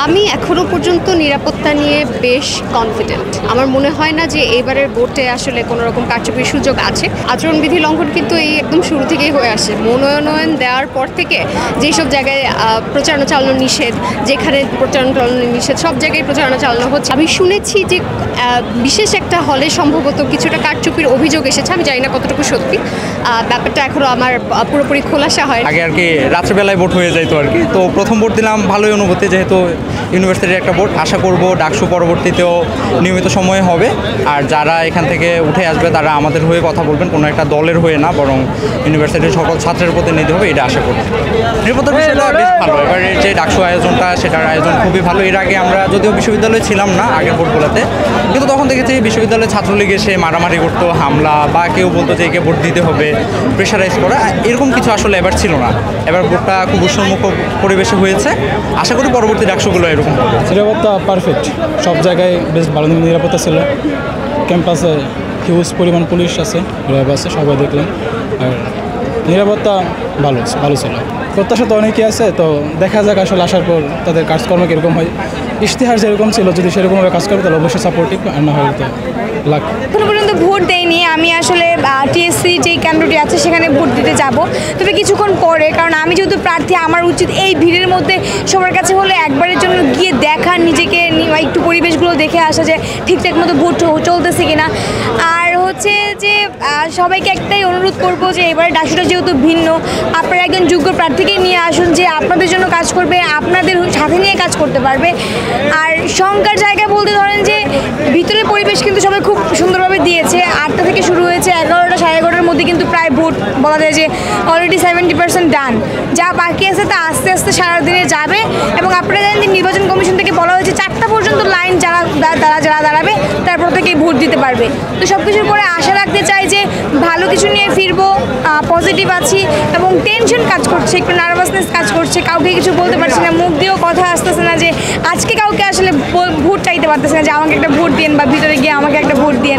আমি এখনো পর্যন্ত নিরাপত্তা নিয়ে বেশ কনফিডেন্ট। আমার মনে হয় না যে এবারের ভোটে আসলে কোনো রকম কারচুপির সুযোগ আছে। আচরণবিধি লঙ্ঘন কিন্তু এই একদম শুরু থেকেই হয়ে আসে। মনোনয়ন দেওয়ার পর থেকে যেসব জায়গায় প্রচারণা চালানো নিষেধ, যেখানে প্রচারণা চালানো নিষেধ, সব জায়গায় প্রচারণা চালানো হচ্ছে। আমি শুনেছি যে বিশেষ একটা হলে সম্ভবত কিছুটা কারচুপির অভিযোগ এসেছে। আমি জানি না কতটুকু সত্যি, ব্যাপারটা এখনো আমার পুরোপুরি খোলাসা হয়। আগে আর কি রাত্রেবেলায় ভোট হয়ে যাইতো আর কি। তো প্রথম ভোট দিলাম, ভালোই অনুভূতি, যেহেতু ইউনিভার্সিটির একটা ভোট। আশা করব ডাকসু পরবর্তীতেও নিয়মিত সময়ে হবে। আর যারা এখান থেকে উঠে আসবে তারা আমাদের হয়ে কথা বলবেন, কোনো একটা দলের হয়ে না, বরং ইউনিভার্সিটির সকল ছাত্রের প্রতিনিধি হবে, এটা আশা করি। নিরাপত্তার বিষয়টা বেশ ভালো। এবারে যে ডাকসু আয়োজনটা, সেটার আয়োজন খুবই ভালো। এর আগে আমরা যদিও বিশ্ববিদ্যালয়ে ছিলাম না আগের ভোটগুলোতে, কিন্তু তখন দেখেছি বিশ্ববিদ্যালয়ে ছাত্রলীগ এসে মারামারি করতো, হামলা, বা কেউ বলতো যে একে ভোট দিতে হবে, প্রেশারাইজ করা, এরকম কিছু আসলে এবার ছিল না। এবার ভোটটা খুব উৎসবমুখ পরিবেশে হয়েছে। আশা করি পরবর্তী ডাকসুগুলো এরকম হবে। নিরাপত্তা পারফেক্ট, সব জায়গায় বেশ ভালো নিরাপত্তা ছিল। ক্যাম্পাসে হিউজ পরিমাণ পুলিশ আছে, র্যাব আছে, সবাই দেখলাম। আর নিরাপত্তা ভালো ছিল। প্রত্যাশা তো অনেকেই আছে, তো দেখা যাক আসলে আসার পর তাদের কাজকর্ম কীরকম হয়। ইশতেহার যেরকম ছিল, যদি সেরকমভাবে কাজ করে তাহলে অবশ্যই সাপোর্টিভ, আর না হয়তো লাগ। এখনো পর্যন্ত ভোট দেয়নি। আমি আসলে টিএসসি যে কেন্দ্রটি আছে সেখানে ভোট দিতে যাব, তবে কিছুক্ষণ পরে। কারণ আমি যেহেতু প্রার্থী, আমার উচিত এই ভিড়ের মধ্যে সবার কাছে হলে একবারের জন্য গিয়ে দেখা, নিজেকে একটু পরিবেশগুলো দেখে আসা যে ঠিকঠাক মতো ভোট চলতেছে কিনা। আর হচ্ছে যে সবাইকে একটাই অনুরোধ করব যে এবারে ডাকসুটা যেহেতু ভিন্ন, আপনারা একজন যোগ্য প্রার্থীকে নিয়ে আসুন যে আপনাদের জন্য কাজ করবে, আপনাদের সাথে নিয়ে কাজ করতে পারবে। আর শঙ্কার জায়গায় বলতে ধরেন যে ভিতরের পরিবেশ কিন্তু সবাই খুব সুন্দরভাবে দিয়েছে। 8টা থেকে শুরু হয়েছে, 11টা সাড়ে 11টার মধ্যে কিন্তু প্রায় ভোট বলা যায় যে অলরেডি 70% ডান। যা বাকি আছে তা আস্তে আস্তে সারাদিনে যাবে। এবং আপনারা জানেন যে নির্বাচন কমিশন থেকে বলা হয়েছে 4টা পর্যন্ত লাইন যারা দাঁড়াবে তারপর থেকেই ভোট দিতে পারবে। তো সব কিছুর পরে আশা রাখতে চাই যে ভালো কিছু নিয়ে ফিরবো, পজিটিভ আছি। এবং টেনশন কাজ করছে, একটু নার্ভাসনেস কাজ করছে, কাউকে কিছু বলতে পারছি না, মুখ দিয়েও কথা আসতেছে না যে আজকে কাউকে আসলে ভোট চাইতে পারতেছে না যে আমাকে একটা ভোট দিন, বা ভিতরে গিয়ে আমাকে একটা ভোট দিন।